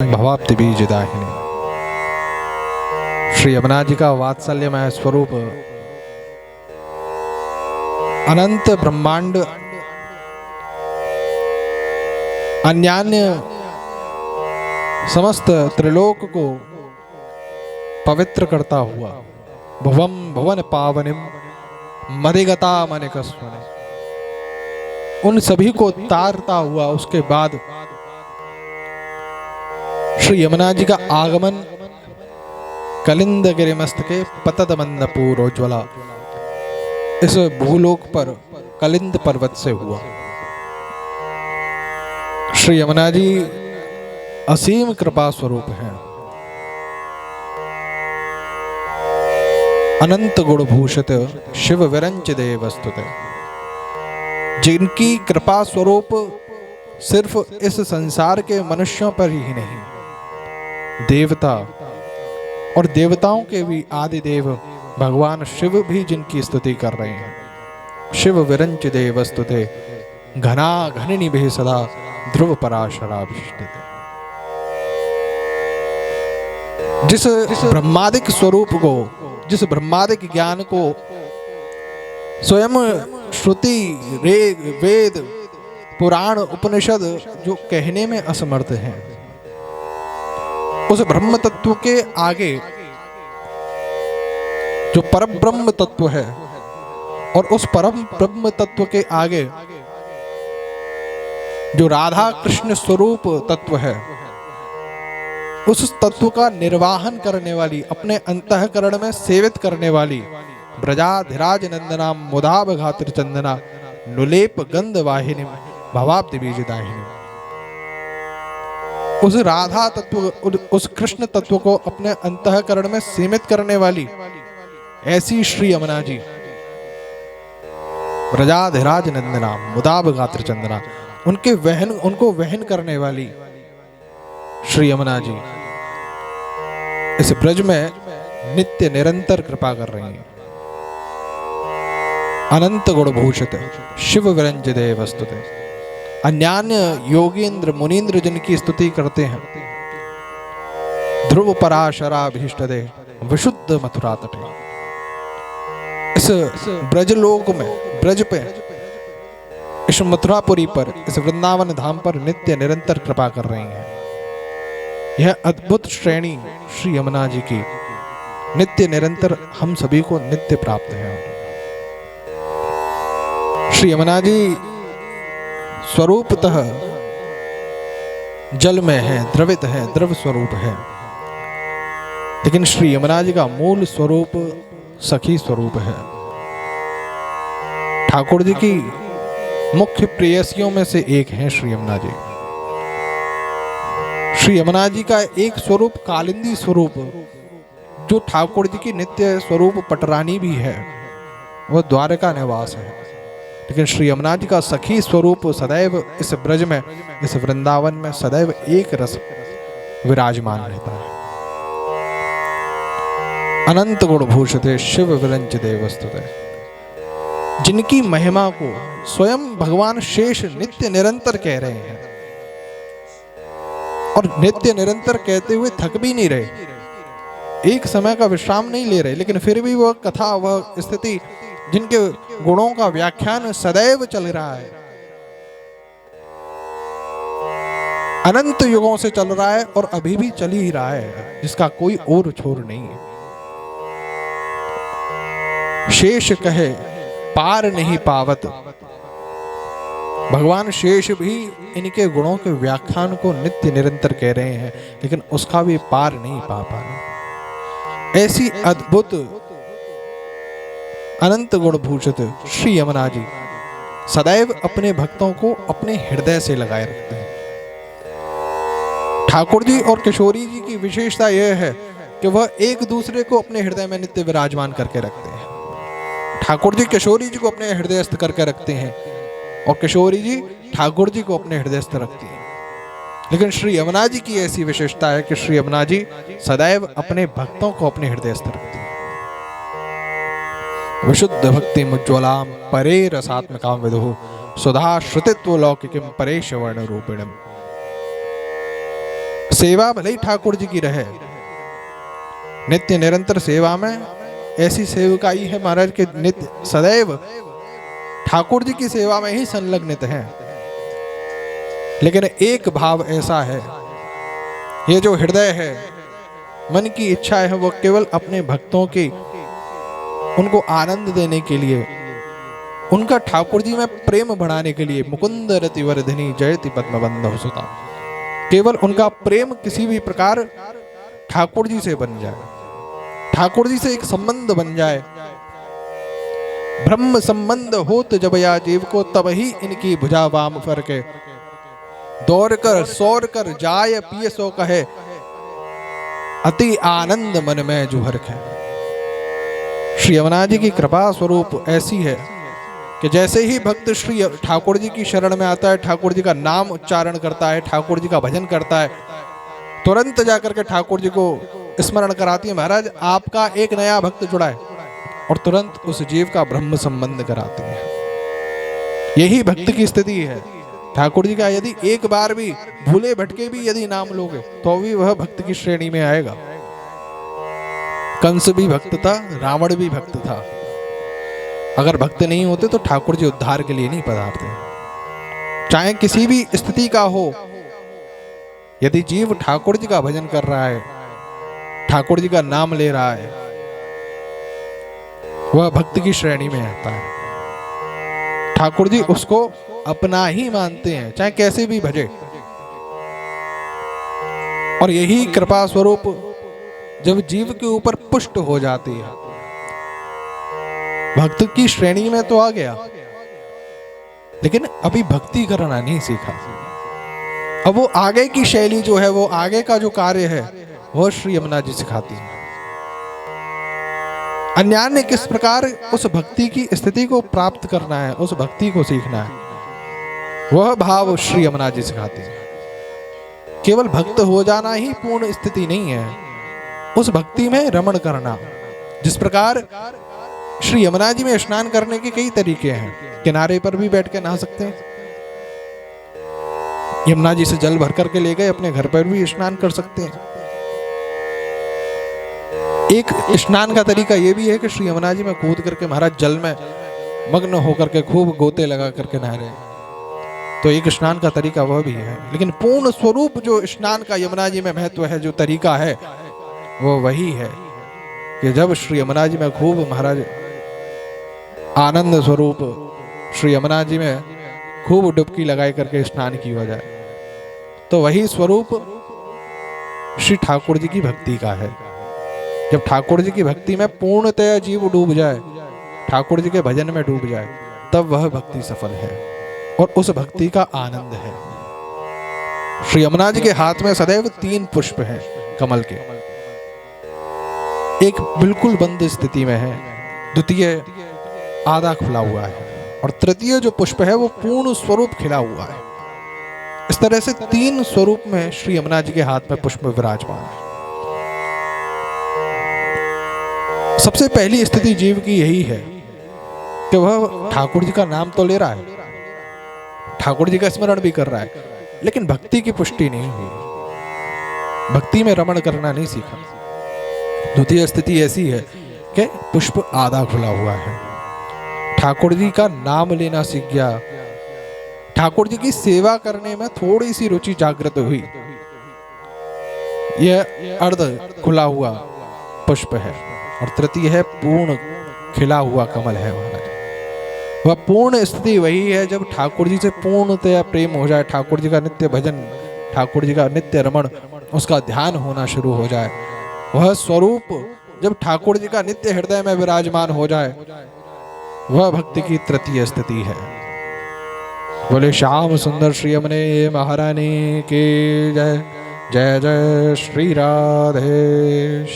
भवाप्ति बीजदाहिनी। श्री यमुना जी का वात्सल्यमय स्वरूप अनंत ब्रह्मांड अन्यान्य समस्त त्रिलोक को पवित्र करता हुआ भुवम भुवन पावनिम मदिगता मनिकस्वने, उन सभी को तारता हुआ उसके बाद श्री यमुना जी का आगमन कलिंद गिरिमस्तके पतद मंदपूरोज्ज्वला इस भूलोक पर कलिंद पर्वत से हुआ। श्री यमुना जी असीम कृपा स्वरूप हैं, अनंत गुण भूषित शिव विरंच देवस्तुते, जिनकी कृपा स्वरूप सिर्फ इस संसार के मनुष्यों पर ही नहीं, देवता और देवताओं के भी आदि देव भगवान शिव भी जिनकी स्तुति कर रहे हैं। शिव विरंच देवस्तुते घना घनिनी भे सदा ध्रुव पराशराभिष्टते। जिस ब्रह्मादिक स्वरूप को, जिस ब्रह्मादिक ज्ञान को स्वयं श्रुति वेद पुराण उपनिषद जो कहने में असमर्थ हैं, उस ब्रह्म तत्व के आगे जो परम ब्रह्म तत्व है और उस परम ब्रह्म तत्व के आगे जो राधा कृष्ण स्वरूप तत्व है, उस तत्व का निर्वाहन करने वाली, अपने अंतःकरण में सेवित करने वाली ब्रजाधिराज नंदना मुदाब घात्र चंदना नुलेप गंध वाहिनी भवाप्ति बीजदाहिनी, उस राधा तत्व, उस कृष्ण तत्व को अपने अंतःकरण में सीमित करने वाली ऐसी श्री यमुना जी ब्रजाधिराज नंदना मुदाब गात्र चंदना, उनको वहन करने वाली श्री यमुना जी इस ब्रज में नित्य निरंतर कृपा कर रही हैं। अनंत गुण भूषित शिव विरंज देवस्तुते, अन्यान्य योगींद्र मुनीन्द्र जिनकी स्तुति करते हैं, ध्रुव पराशराभीष्टदे विशुद्ध मथुरा तटे, इस ब्रजलोक में, ब्रज पे, इस मथुरापुरी पर, इस वृंदावन धाम पर नित्य निरंतर कृपा कर रही हैं। यह अद्भुत श्रेणी श्री यमुना जी की नित्य निरंतर हम सभी को नित्य प्राप्त है। श्री यमुना जी स्वरूपतः जल में है, द्रवित है, द्रव स्वरूप है, लेकिन श्री यमुना जी का मूल स्वरूप सखी स्वरूप है। ठाकुर जी की मुख्य प्रेयसियों में से एक है श्री यमुना जी। श्री यमुना जी का एक स्वरूप कालिंदी स्वरूप, जो ठाकुर जी की नित्य स्वरूप पटरानी भी है, वह द्वारका निवास है, लेकिन श्री यमुना जी का सखी स्वरूप सदैव इस ब्रज में, इस वृंदावन में सदैव एक रस विराजमान रहता है। अनंत गुण भूषिते शिव विरंच देवस्तुते, जिनकी महिमा को स्वयं भगवान शेष नित्य निरंतर कह रहे हैं, और नित्य निरंतर कहते हुए थक भी नहीं रहे, एक समय का विश्राम नहीं ले रहे, लेकिन फिर भी वह कथा, वह स्थिति, जिनके गुणों का व्याख्यान सदैव चल रहा है, अनंत युगों से चल रहा है और अभी भी चल ही रहा है, जिसका कोई और छोर नहीं है। शेष कहे पार नहीं पावत, भगवान शेष भी इनके गुणों के व्याख्यान को नित्य निरंतर कह रहे हैं, लेकिन उसका भी पार नहीं पा रहे। ऐसी अद्भुत अनंत गुण भूषित श्री यमुना जी सदैव अपने भक्तों को अपने हृदय से लगाए रखते हैं। ठाकुर जी और किशोरी जी की विशेषता यह है कि वह एक दूसरे को अपने हृदय में नित्य विराजमान करके रखते हैं। ठाकुर जी किशोरी जी को अपने हृदयस्थ करके रखते हैं और किशोरी जी ठाकुर जी को अपने हृदयस्थ रखती हैं। लेकिन श्री यमुना जी की ऐसी विशेषता है कि श्री यमुना जी सदैव अपने भक्तों को अपने हृदयस्थ रखती हैं। विशुद्ध भक्ति मुज्ज्वलाम परे रसात्मकाम विदुः सुधा श्रुतित्व लौकिकीं परेश वर्ण रूपिणीम्। सेवा भले ही ठाकुर जी की रहे, नित्य निरंतर सेवा में ऐसी सेवकाई है महाराज के नित्य सदैव ठाकुर जी की सेवा में ही संलग्नित हैं। लेकिन एक भाव ऐसा है, ये जो हृदय है, मन की इच्छा है, वो केवल अपने भक्तों के उनको आनंद देने के लिए, उनका ठाकुर जी में प्रेम बढ़ाने के लिए, मुकुंद रति वर्धिनी जयति पद्मबंधौ सुता, केवल उनका प्रेम किसी भी प्रकार ठाकुर जी से बन जाए, ठाकुर जी से एक संबंध बन जाए। ब्रह्म संबंध होत जब या जीव को, तब ही इनकी भुजा वाम फरके, दौड़ कर सौर कर जाय पिय सो कहे, अति आनंद मन में जुहर है। श्री यमुना जी की कृपा स्वरूप ऐसी है कि जैसे ही भक्त श्री ठाकुर जी की शरण में आता है, ठाकुर जी का नाम उच्चारण करता है, ठाकुर जी का भजन करता है, तुरंत जाकर के ठाकुर जी को स्मरण कराती है, महाराज आपका एक नया भक्त जुड़ा है, और तुरंत उस जीव का ब्रह्म संबंध कराती है। यही भक्त की स्थिति है। ठाकुर जी का यदि एक बार भी भूले भटके भी यदि नाम लोगे तो भी वह भक्त की श्रेणी में आएगा। कंस भी भक्त था, रावण भी भक्त था। अगर भक्त नहीं होते तो ठाकुर जी उद्धार के लिए नहीं पधारते। चाहे किसी भी स्थिति का हो, यदि जीव ठाकुर जी का भजन कर रहा है, ठाकुर जी का नाम ले रहा है, वह भक्त की श्रेणी में आता है। ठाकुर जी उसको अपना ही मानते हैं, चाहे कैसे भी भजे। और यही कृपा स्वरूप जब जीव के ऊपर पुष्ट हो जाती है, भक्त की श्रेणी में तो आ गया, लेकिन अभी भक्ति करना नहीं सीखा। अब वो आगे की शैली जो है, वो आगे का जो कार्य है, वो श्री यमुना जी सिखाती है। अन्यान्य किस प्रकार उस भक्ति की स्थिति को प्राप्त करना है, उस भक्ति को सीखना है, वह भाव श्री यमुना जी सिखाते हैं। केवल भक्त हो जाना ही पूर्ण स्थिति नहीं है, उस भक्ति में रमण करना। जिस प्रकार श्री यमुना जी में स्नान करने के कई तरीके हैं, किनारे पर भी बैठ के नहा सकते हैं, यमुना जी से जल भर करके ले गए, अपने घर पर भी स्नान कर सकते हैं। एक स्नान का तरीका यह भी है कि श्री यमुना जी में कूद करके महाराज जल में मग्न होकर के खूब गोते लगा करके नहा रहे, तो एक स्नान का तरीका वह भी है। लेकिन पूर्ण स्वरूप जो स्नान का यमुना जी में महत्व है, जो तरीका है, वो वही है कि जब श्री यमुना जी में खूब महाराज आनंद स्वरूप श्री यमुना जी में खूब डुबकी लगाई करके स्नान किया जाए, तो वही स्वरूप श्री ठाकुर जी की भक्ति का है। जब ठाकुर जी की भक्ति में पूर्णतया जीव डूब जाए, ठाकुर जी के भजन में डूब जाए, तब वह भक्ति सफल है और उस भक्ति का आनंद है। श्री यमुना जी के हाथ में सदैव 3 पुष्प हैं कमल के। एक बिल्कुल बंद स्थिति में है, द्वितीय आधा खुला हुआ है, और तृतीय जो पुष्प है वो पूर्ण स्वरूप खिला हुआ है। इस तरह से 3 स्वरूप में श्री यमुना जी के हाथ में पुष्प विराजमान है। सबसे पहली स्थिति जीव की यही है कि वह ठाकुर जी का नाम तो ले रहा है, ठाकुर जी का स्मरण भी कर रहा है, लेकिन भक्ति की पुष्टि नहीं हुई, भक्ति में रमण करना नहीं सीखा। द्वितीय स्थिति ऐसी है कि पुष्प आधा खुला हुआ है, ठाकुर जी का नाम लेना सीख गया, ठाकुर जी की सेवा करने में थोड़ी सी रुचि जागृत हुई, यह अर्ध खुला हुआ पुष्प है। और तृतीय है पूर्ण खिला हुआ कमल है महाराज। वह पूर्ण स्थिति वही है जब ठाकुर जी से पूर्णतया प्रेम हो जाए, ठाकुर जी का नित्य भजन, ठाकुर जी का नित्य रमण, उसका ध्यान होना शुरू हो जाए। वह स्वरूप जब ठाकुर जी का नित्य हृदय में विराजमान हो जाए, वह भक्ति की तृतीय स्थिति है। बोले श्याम सुंदर श्री यमुने महारानी की जय। जय जय श्री राधे।